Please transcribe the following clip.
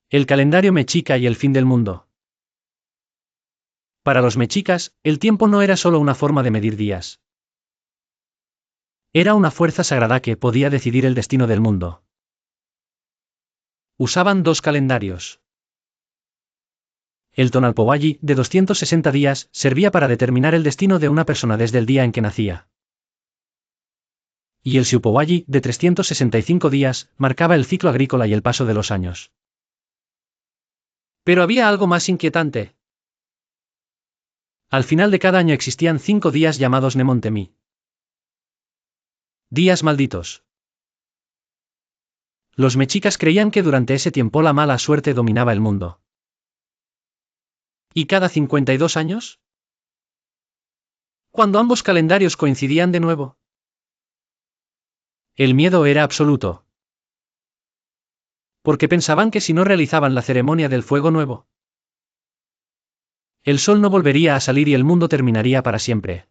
El calendario mexica y el fin del mundo. Para los mexicas, el tiempo no era solo una forma de medir días. Era una fuerza sagrada que podía decidir el destino del mundo. Usaban dos calendarios. El Tonalpohualli, de 260 días, servía para determinar el destino de una persona desde el día en que nacía. Y el Xiuhpohualli, de 365 días, marcaba el ciclo agrícola y el paso de los años. Pero había algo más inquietante. Al final de cada año existían 5 días llamados Nemontemi. Días malditos. Los mexicas creían que durante ese tiempo la mala suerte dominaba el mundo. ¿Y cada 52 años? Cuando ambos calendarios coincidían de nuevo. El miedo era absoluto. Porque pensaban que si no realizaban la ceremonia del fuego nuevo, el sol no volvería a salir y el mundo terminaría para siempre.